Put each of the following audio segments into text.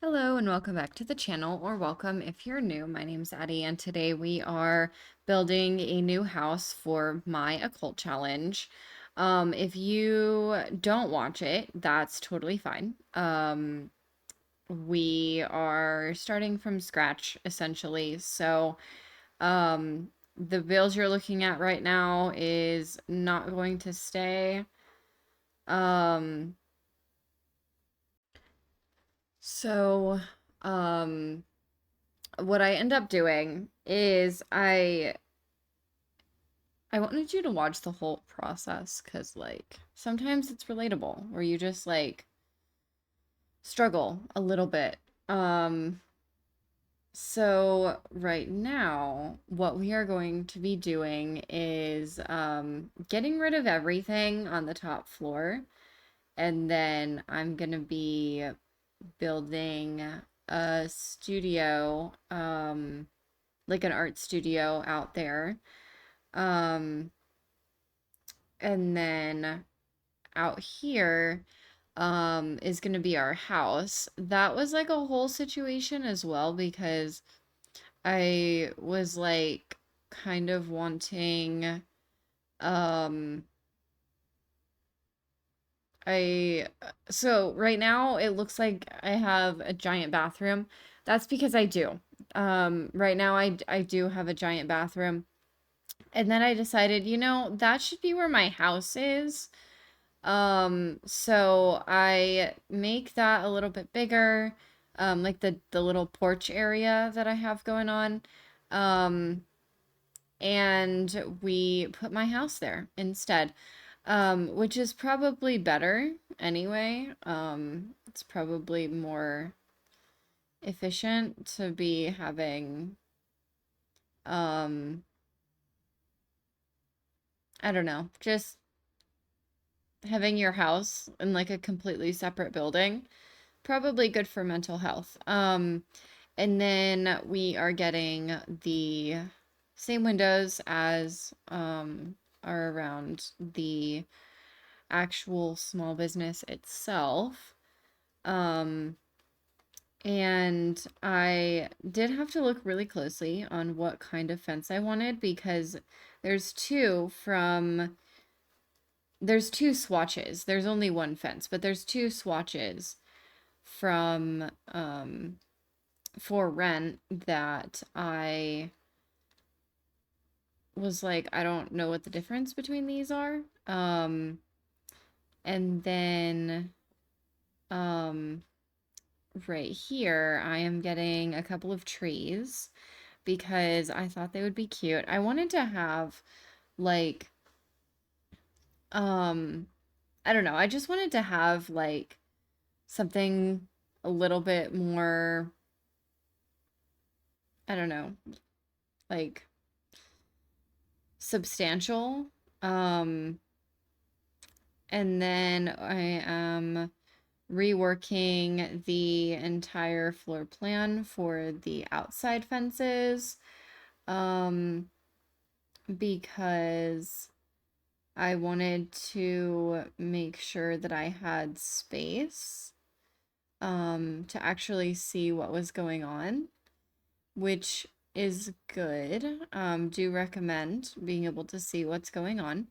Hello and welcome back to the channel, or welcome if you're new. My name's Addie, and today we are building a new house for my occult challenge. If you don't watch it, that's totally fine. We are starting from scratch essentially. The build you're looking at right now is not going to stay. Um, so, um, what I end up doing is I wanted you to watch the whole process because like sometimes it's relatable where you just like struggle a little bit. Um so right now what we are going to be doing is getting rid of everything on the top floor, and then I'm going to be building a studio, like an art studio out there. Um, and then out here, is going to be our house. That was like a whole situation as well because I was like kind of wanting, um, so right now it looks like I have a giant bathroom. That's because I do. Right now I do have a giant bathroom. And then I decided, that should be where my house is. So I make that a little bit bigger, like the little porch area that I have going on. Um, and we put my house there instead. Which is probably better anyway. It's probably more efficient to be having, um, I don't know, just having your house in like a completely separate building. Probably good for mental health. And then we are getting the same windows as are around the actual small business itself. Um, and I did have to look really closely on what kind of fence I wanted because there's two from there's two swatches. There's only one fence, but there's two swatches from for rent that I was like, I don't know what the difference between these are. And then um right here I am getting a couple of trees because I thought they would be cute. I wanted to have like um I don't know. I just wanted to have like something a little bit more, I don't know, like substantial. Um and then I am reworking the entire floor plan for the outside fences, um, because I wanted to make sure that I had space, to actually see what was going on, which is good. Do recommend being able to see what's going on.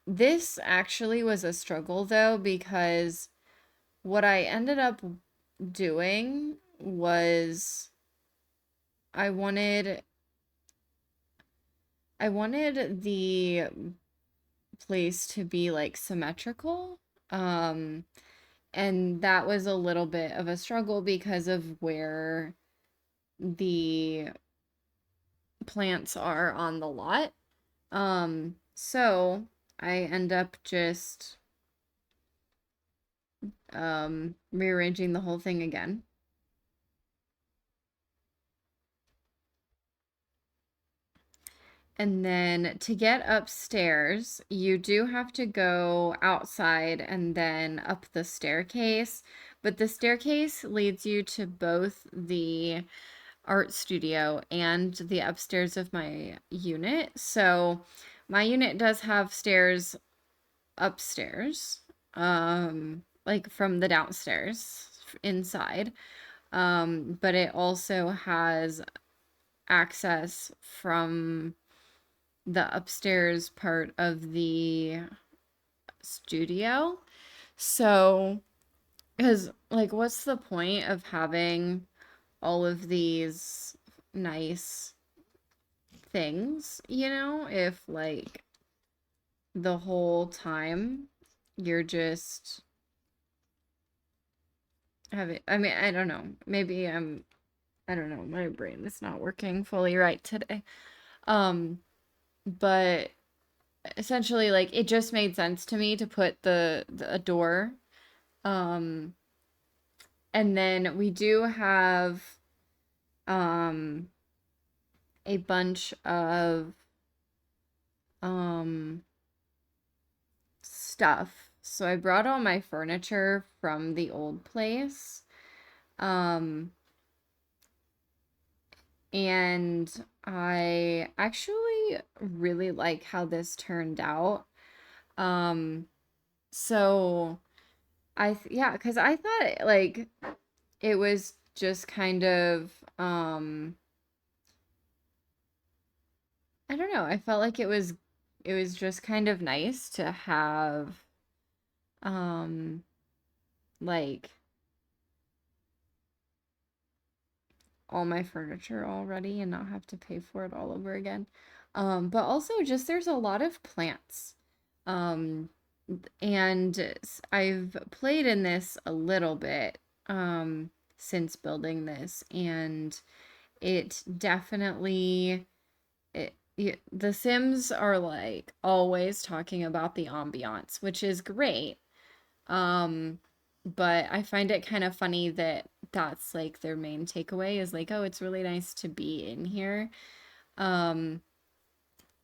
This actually was a struggle though, because what I ended up doing was I wanted I wanted the place to be like symmetrical. Um and that was a little bit of a struggle because of where the plants are on the lot. So I end up just rearranging the whole thing again. And then to get upstairs, you do have to go outside and then up the staircase. But the staircase leads you to both the art studio and the upstairs of my unit. So my unit does have stairs upstairs, like from the downstairs, inside. But it also has access from the upstairs part of the studio. So, because, like, what's the point of having all of these nice things, if, like, the whole time you're just having, I mean, I don't know. Maybe I don't know, my brain is not working fully right today. Um, but essentially, like, it just made sense to me to put the a door. Um, and then we do have um a bunch of um stuff. So I brought all my furniture from the old place. Um, and I actually really like how this turned out. Um, so yeah, because I thought, like, it was just kind of I don't know, I felt like it was just kind of nice to have um like all my furniture already and not have to pay for it all over again. But also just there's a lot of plants. Um, and I've played in this a little bit since building this, and it definitely the Sims are like always talking about the ambiance, which is great. Um, but I find it kind of funny that that's like their main takeaway is like, oh, it's really nice to be in here. Um,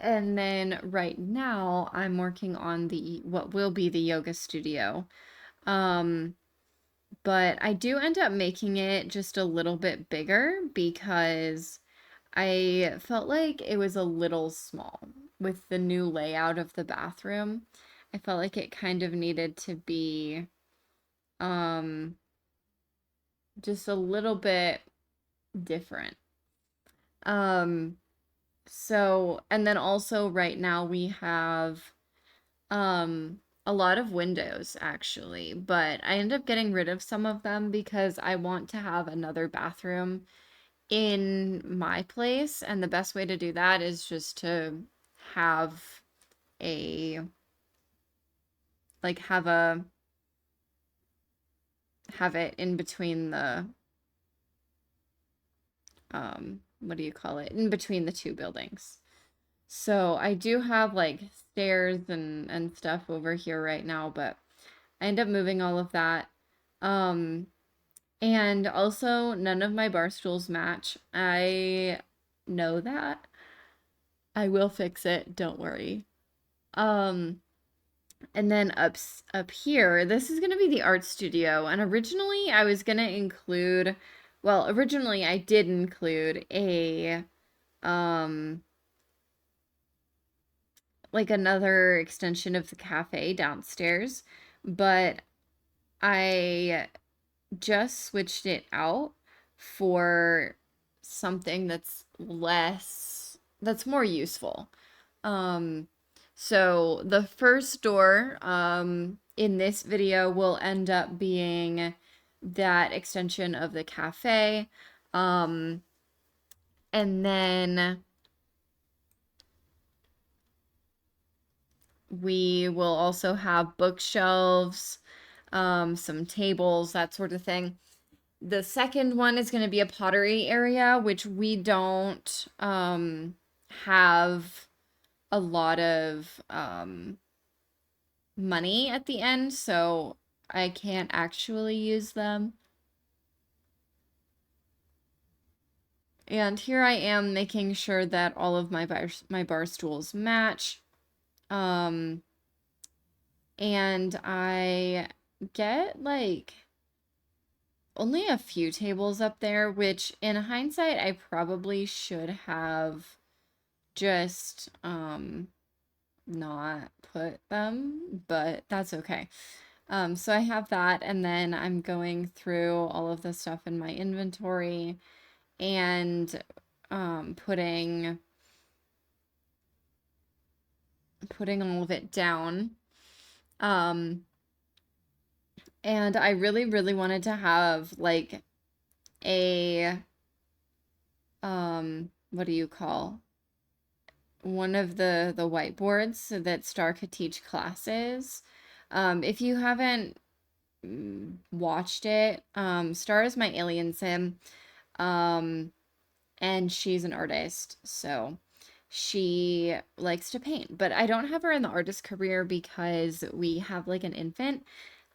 and then right now I'm working on the what will be the yoga studio. Um, but I do end up making it just a little bit bigger because I felt like it was a little small with the new layout of the bathroom. I felt like it kind of needed to be um just a little bit different. Um so and then also right now we have a lot of windows actually, but I end up getting rid of some of them because I want to have another bathroom in my place, and the best way to do that is just to have a like have it in between the what do you call it? In between the two buildings. So I do have like stairs and stuff over here right now, but I end up moving all of that. Um and also none of my bar stools match. I know that. I will fix it, don't worry. Um and then up here, this is going to be the art studio, and originally I was going to include, well, originally I did include a um like another extension of the cafe downstairs, but I just switched it out for something that's more useful. Um, so the first door in this video will end up being that extension of the cafe. Um, and then we will also have bookshelves, some tables, that sort of thing. The second one is going to be a pottery area, which we don't have a lot of money at the end, so I can't actually use them. And here I am making sure that all of my bar stools match. Um, and I get like only a few tables up there, which in hindsight I probably should have just not put them, but that's okay. So I have that, and then I'm going through all of the stuff in my inventory and putting all of it down. Um, and I really, really wanted to have like a what do you call one of the whiteboards so that Star could teach classes. If you haven't watched it, Star is my alien sim. Um, and she's an artist, so she likes to paint. But I don't have her in the artist career because we have like an infant.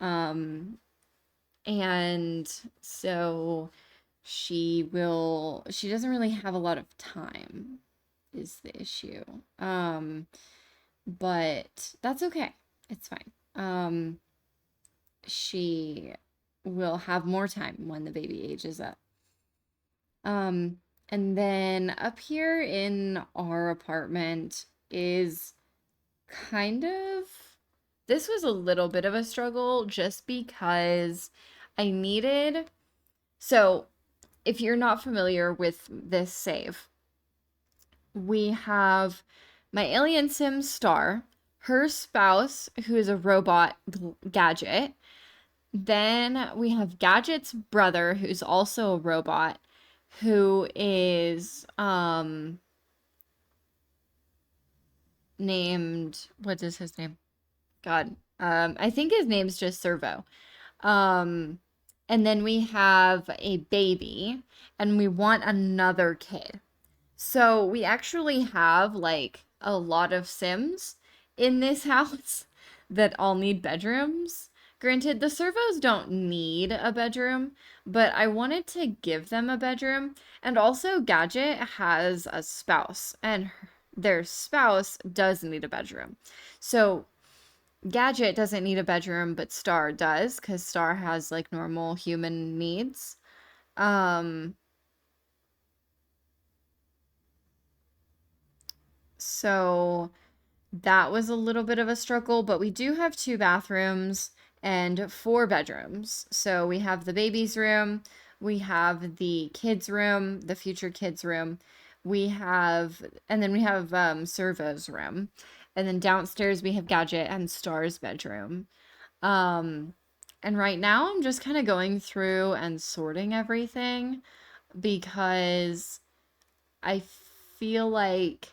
Um, and so she doesn't really have a lot of time is the issue. But that's okay. It's fine. She will have more time when the baby ages up. Um, and then up here in our apartment is kind of, this was a little bit of a struggle just because I needed, so if you're not familiar with this save, we have my alien sim Star, her spouse, who is a robot Gadget. Then we have Gadget's brother, who's also a robot, who is named, what is his name? God. I think his name's just Servo. Um and then we have a baby and we want another kid. So we actually have like a lot of Sims in this house that all need bedrooms. Granted, the servos don't need a bedroom, but I wanted to give them a bedroom. And also, Gadget has a spouse, and their spouse does need a bedroom. So Gadget doesn't need a bedroom, but Star does, because Star has like normal human needs. Um, so that was a little bit of a struggle, but we do have two bathrooms and four bedrooms. So we have the baby's room, we have the kids' room, the future kids' room, we have, and then we have Servo's room. And then downstairs we have Gadget and Star's bedroom. Um, and right now I'm just kind of going through and sorting everything because I feel like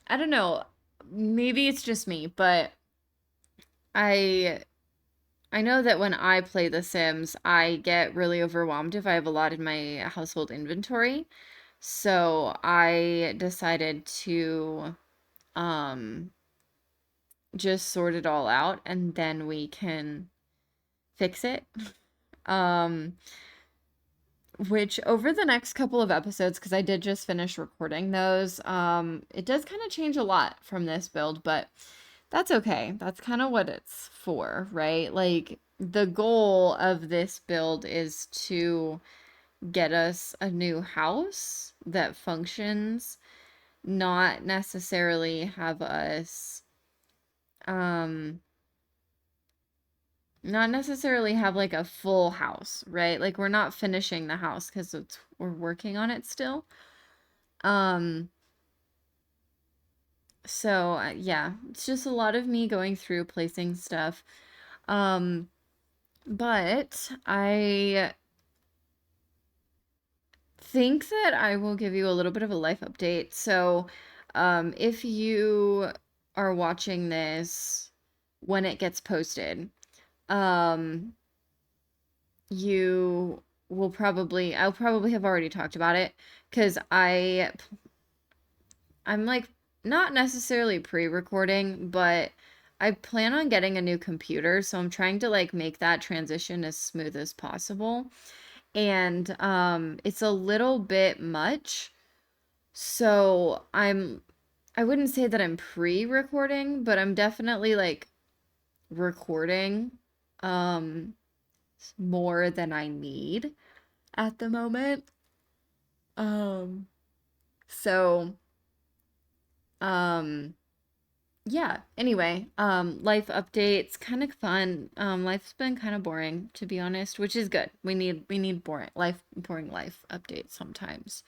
I don't know. Maybe it's just me, but I I know that when I play The Sims, I get really overwhelmed if I have a lot in my household inventory. So I decided to um just sort it all out and then we can fix it. Um which over the next couple of episodes, because I did just finish recording those, it does kind of change a lot from this build, but that's okay. That's kind of what it's for, right? Like, the goal of this build is to get us a new house that functions, not necessarily have us, um, not necessarily have like a full house, right? Like, we're not finishing the house because it's we're working on it still. Um, so yeah, it's just a lot of me going through placing stuff. Um, but I think that I will give you a little bit of a life update. So, if you are watching this when it gets posted, um, you will probably, I'll probably have already talked about it because I'm like not necessarily pre-recording, but I plan on getting a new computer, so I'm trying to like make that transition as smooth as possible. And it's a little bit much. So I wouldn't say that I'm pre-recording, but I'm definitely like recording um more than I need at the moment. Um so yeah, anyway, life updates, kind of fun. Life's been kind of boring, to be honest, which is good. We need boring life updates sometimes.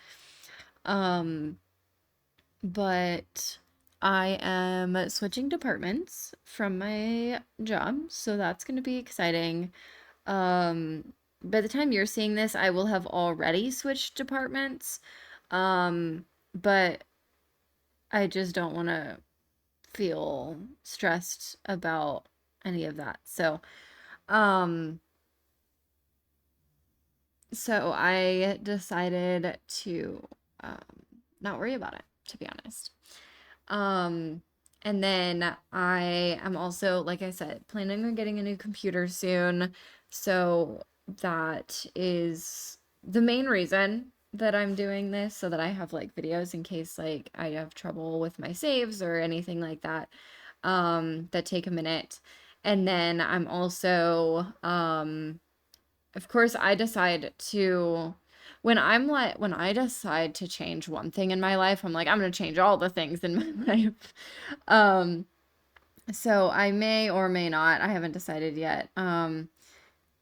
Um, but I am switching departments from my job, so that's going to be exciting. By the time you're seeing this, I will have already switched departments. But I just don't want to feel stressed about any of that. Um, so I decided to um, not worry about it, to be honest. Um, and then I am also, like I said, planning on getting a new computer soon. So that is the main reason that I'm doing this, so that I have like videos in case like I have trouble with my saves or anything like that, that take a minute. And then I'm also, of course, I decide to, when I decide to change one thing in my life, I'm like, I'm gonna change all the things in my life. Um, so I may or may not, I haven't decided yet.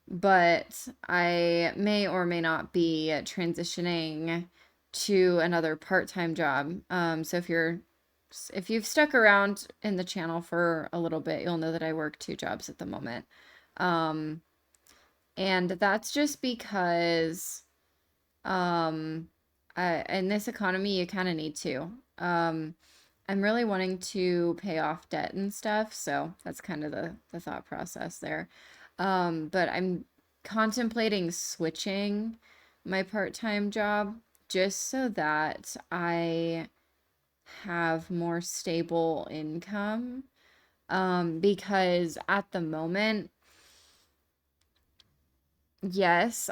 But I may or may not be transitioning to another part-time job. So if you've stuck around in the channel for a little bit, you'll know that I work two jobs at the moment. Um, and that's just because um in this economy you kind of need to. I'm really wanting to pay off debt and stuff, so that's kind of the thought process there. But I'm contemplating switching my part-time job just so that I have more stable income. Because at the moment, yes,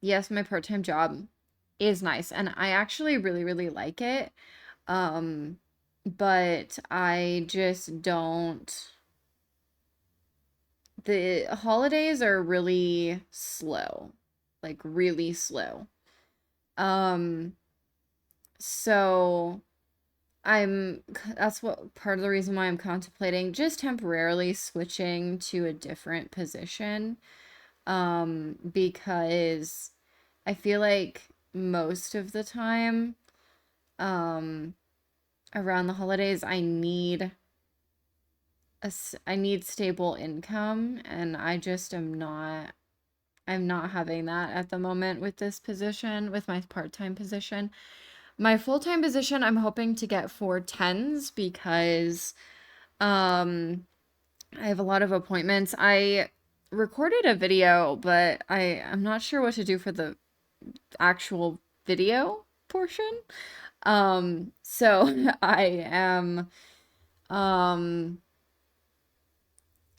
yes, my part-time job is nice and I actually really, really like it. Um, but I just don't, the holidays are really slow, like really slow. Um, so that's what part of the reason why I'm contemplating just temporarily switching to a different position. Because I feel like most of the time, um, around the holidays, I need stable income, and I just I'm not having that at the moment with this position, with my part-time position. My full-time position, I'm hoping to get 410s because, um, I have a lot of appointments. I recorded a video, but I'm not sure what to do for the actual video portion. So um,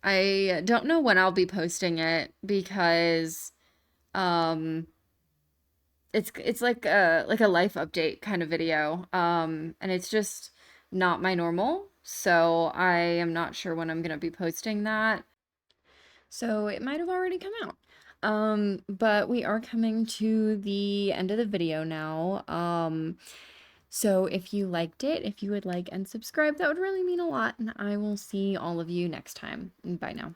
I don't know when I'll be posting it because, um, it's like a life update kind of video. And it's just not my normal. So I am not sure when I'm gonna be posting that. So it might have already come out. But we are coming to the end of the video now. So if you liked it, if you would like and subscribe, that would really mean a lot. And I will see all of you next time. Bye now.